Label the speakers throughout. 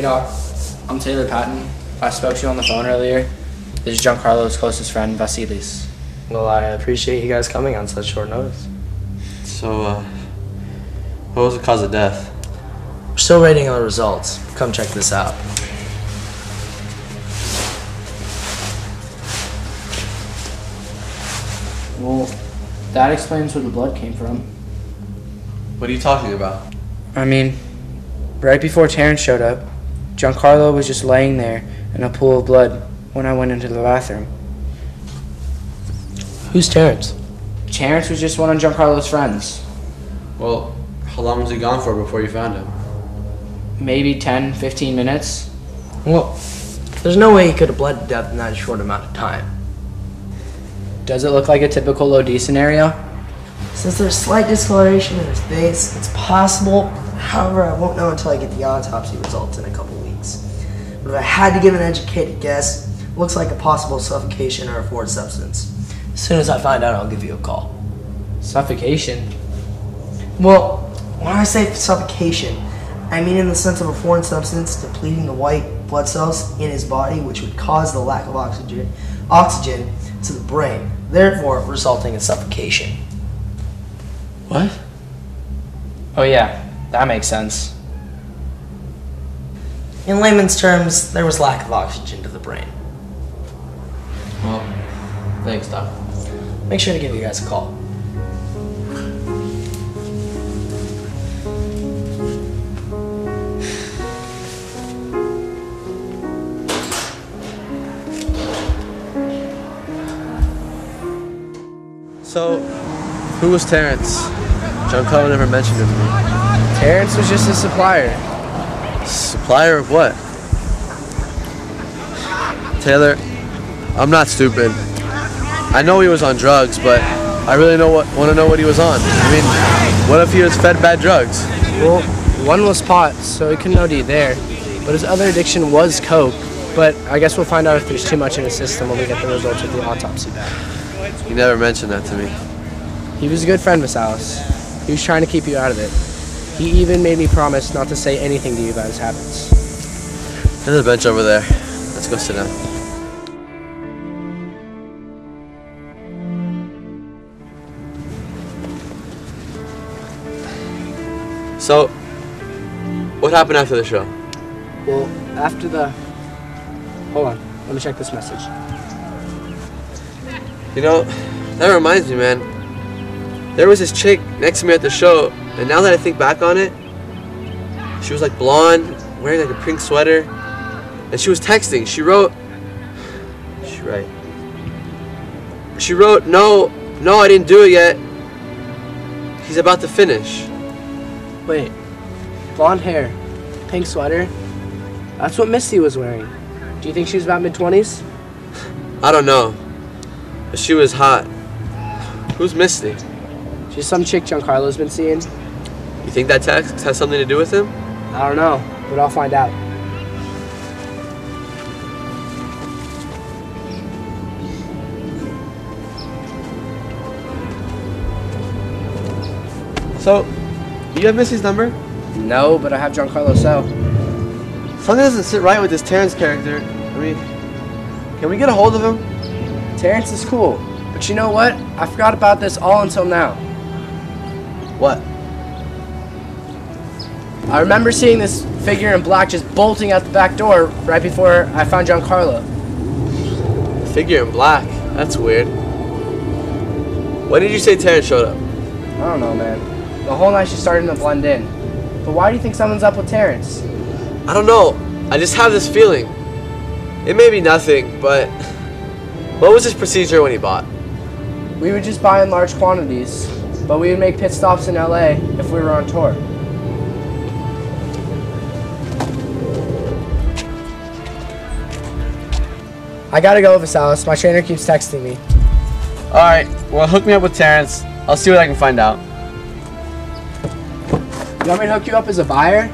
Speaker 1: Doc. I'm Taylor Patton. I spoke to you on the phone earlier. This is Giancarlo's closest friend, Vasilis.
Speaker 2: Well, I appreciate you guys coming on such short notice.
Speaker 3: So, what was the cause of death?
Speaker 2: We're still waiting on the results. Come check this out.
Speaker 1: Well, that explains where the blood came from.
Speaker 3: What are you talking about?
Speaker 1: I mean, right before Terrence showed up, Giancarlo was just laying there in a pool of blood when I went into the bathroom.
Speaker 2: Who's Terrence?
Speaker 1: Terrence was just one of Giancarlo's friends.
Speaker 3: Well, how long was he gone for before you found him?
Speaker 1: Maybe 10, 15 minutes.
Speaker 2: Well, there's no way he could have bled to death in that short amount of time.
Speaker 1: Does it look like a typical OD scenario?
Speaker 2: Since there's slight discoloration in his face, it's possible. However, I won't know until I get the autopsy results in a couple weeks. But if I had to give an educated guess, it looks like a possible suffocation or a foreign substance. As soon as I find out, I'll give you a call.
Speaker 1: Suffocation?
Speaker 2: Well, when I say suffocation, I mean in the sense of a foreign substance depleting the white blood cells in his body, which would cause the lack of oxygen to the brain, therefore resulting in suffocation.
Speaker 3: What?
Speaker 1: Oh yeah, that makes sense.
Speaker 2: In layman's terms, there was lack of oxygen to the brain.
Speaker 3: Well, thanks, Doc.
Speaker 2: Make sure to give you guys a call.
Speaker 3: So, who was Terrence? Giancarlo never mentioned him to me.
Speaker 1: Terrence was just a supplier.
Speaker 3: Supplier of what? Taylor, I'm not stupid. I know he was on drugs, but I really want to know what he was on. I mean, what if he was fed bad drugs?
Speaker 1: Well, one was pot, so he couldn't OD there. But his other addiction was coke. But I guess we'll find out if there's too much in his system when we get the results of the autopsy back.
Speaker 3: He never mentioned that to me.
Speaker 1: He was a good friend, Miss Alice. He was trying to keep you out of it. He even made me promise not to say anything to you about his habits.
Speaker 3: There's a bench over there. Let's go sit down. So, what happened after the show?
Speaker 1: Well, after the... Hold on. Let me check this message.
Speaker 3: You know, that reminds me, man. There was this chick next to me at the show, and now that I think back on it, she was like blonde, wearing like a pink sweater, and she was texting. She wrote, no, I didn't do it yet. He's about to finish.
Speaker 1: Wait. Blonde hair. Pink sweater. That's what Misty was wearing. Do you think she was about mid-20s?
Speaker 3: I don't know. But she was hot. Who's Misty?
Speaker 1: She's some chick Giancarlo's been seeing.
Speaker 3: You think that text has something to do with him?
Speaker 1: I don't know, but I'll find out.
Speaker 3: So, do you have Misty's number?
Speaker 1: No, but I have Giancarlo's cell.
Speaker 3: Something doesn't sit right with this Terrence character. I mean, can we get a hold of him?
Speaker 1: Terrence is cool, but you know what? I forgot about this all until now.
Speaker 3: What?
Speaker 1: I remember seeing this figure in black just bolting out the back door right before I found Giancarlo.
Speaker 3: A figure in black? That's weird. When did you say Terrence showed up?
Speaker 1: I don't know, man. The whole night she's starting to blend in. But why do you think someone's up with Terrence?
Speaker 3: I don't know. I just have this feeling. It may be nothing, but what was his procedure when he bought?
Speaker 1: We would just buy in large quantities, but we would make pit stops in LA if we were on tour. I gotta go, Vasalis. My trainer keeps texting me.
Speaker 3: Alright, well hook me up with Terrence. I'll see what I can find out.
Speaker 1: You want me to hook you up as a buyer?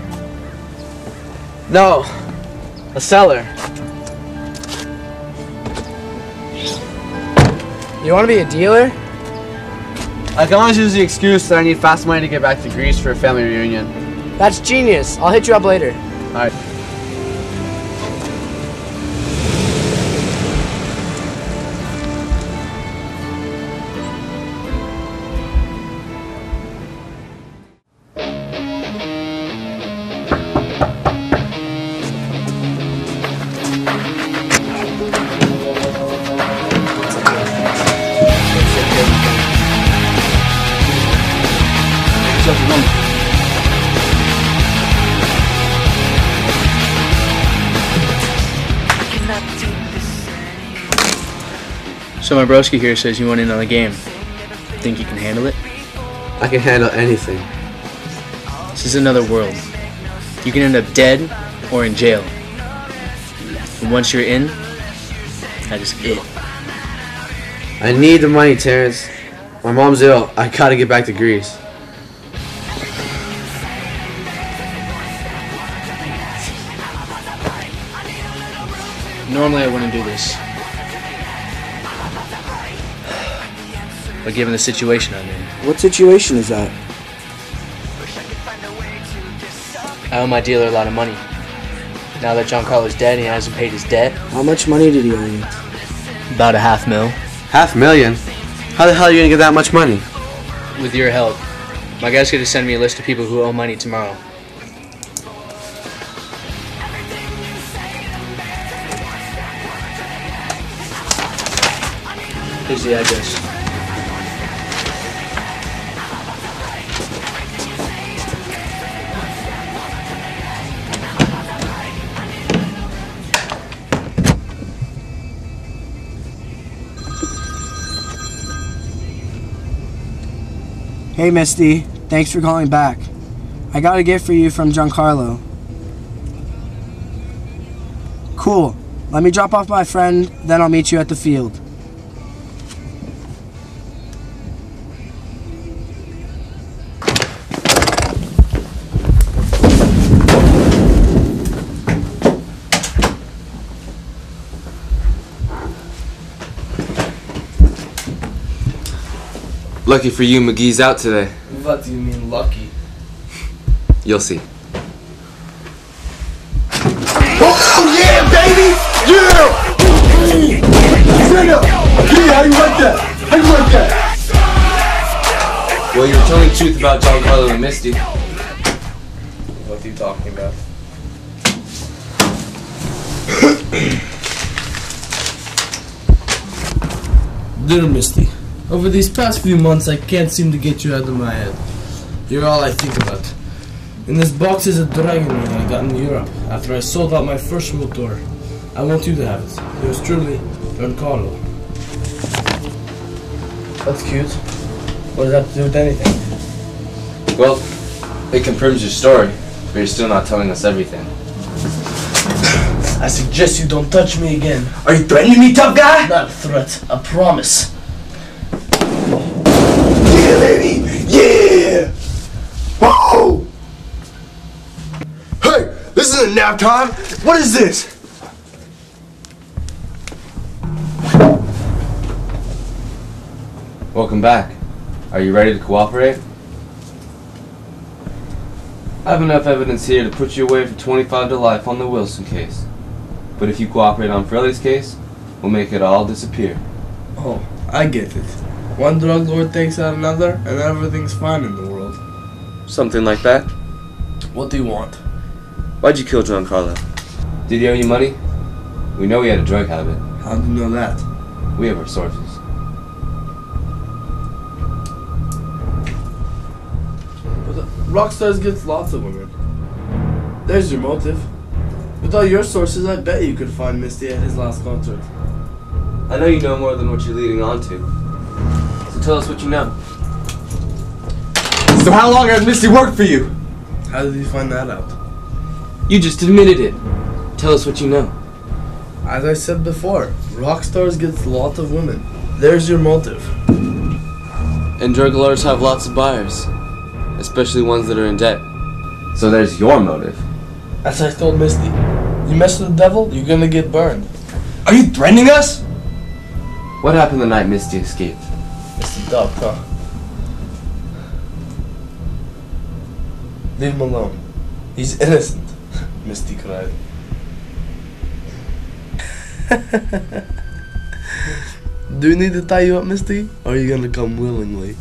Speaker 3: No, a seller.
Speaker 1: You want to be a dealer?
Speaker 3: I can always use the excuse that I need fast money to get back to Greece for a family reunion.
Speaker 1: That's genius. I'll hit you up later.
Speaker 3: Alright.
Speaker 4: So my broski here says you want in on the game. Think you can handle it?
Speaker 3: I can handle anything.
Speaker 4: This is another world. You can end up dead or in jail. And once you're in, that is it.
Speaker 3: I need the money, Terrence. My mom's ill. I gotta get back to Greece.
Speaker 4: Normally I wouldn't do this. But given the situation I'm in,
Speaker 5: What situation is that?
Speaker 4: I owe my dealer a lot of money. Now that Giancarlo's dead and he hasn't paid his debt,
Speaker 5: How much money did he owe you?
Speaker 4: about $500,000.
Speaker 3: $500,000? How the hell are you gonna get that much money?
Speaker 4: With your help. My guy's gonna send me a list of people who owe money tomorrow. Here's the address.
Speaker 5: Hey Misty, thanks for calling back. I got a gift for you from Giancarlo. Cool. Let me drop off my friend, then I'll meet you at the field.
Speaker 3: Lucky for you, McGee's out today.
Speaker 1: What do you mean lucky?
Speaker 3: You'll see.
Speaker 6: Oh yeah, baby! Yeah! Stand up! Yeah, how you like that? How you like that?
Speaker 3: Well, you're telling the truth about Giancarlo and Misty.
Speaker 1: What are you talking about?
Speaker 7: Dear Misty, over these past few months I can't seem to get you out of my head. You're all I think about. In this box is a dragon ring I got in Europe after I sold out my first world tour. I want you to have it. Yours truly, Giancarlo.
Speaker 1: That's cute. What does that have to do with anything?
Speaker 8: Well, it confirms your story, but you're still not telling us everything.
Speaker 7: I suggest you don't touch me again.
Speaker 6: Are you threatening me, tough guy?
Speaker 7: Not a threat, a promise.
Speaker 6: Yeah, baby! Yeah! Whoa! Hey, this isn't nap time. What is this?
Speaker 8: Welcome back. Are you ready to cooperate? I have enough evidence here to put you away for 25 to life on the Wilson case. But if you cooperate on Frelly's case, we'll make it all disappear.
Speaker 7: Oh, I get it. One drug lord takes out another, and everything's fine in the world.
Speaker 8: Something like that?
Speaker 7: What do you want?
Speaker 8: Why'd you kill Giancarlo? Did he owe you money? We know he had a drug habit.
Speaker 7: How do you know that?
Speaker 8: We have our sources.
Speaker 7: But Rockstars gets lots of women. There's your motive. With all your sources, I bet you could find Misty at his last concert.
Speaker 8: I know you know more than what you're leading on to. So tell us what you know.
Speaker 6: So how long has Misty worked for you?
Speaker 7: How did you find that out?
Speaker 8: You just admitted it. Tell us what you know.
Speaker 7: As I said before, Rockstars gets lots of women. There's your motive.
Speaker 8: And drug lords have lots of buyers, especially ones that are in debt. So there's your motive.
Speaker 7: As I told Misty, you mess with the devil, you're gonna get burned.
Speaker 6: Are you threatening us?
Speaker 8: What happened the night Misty escaped?
Speaker 7: Mr. Duck, huh? Leave him alone. He's innocent, Misty cried. Do you need to tie you up, Misty? Or are you gonna come willingly?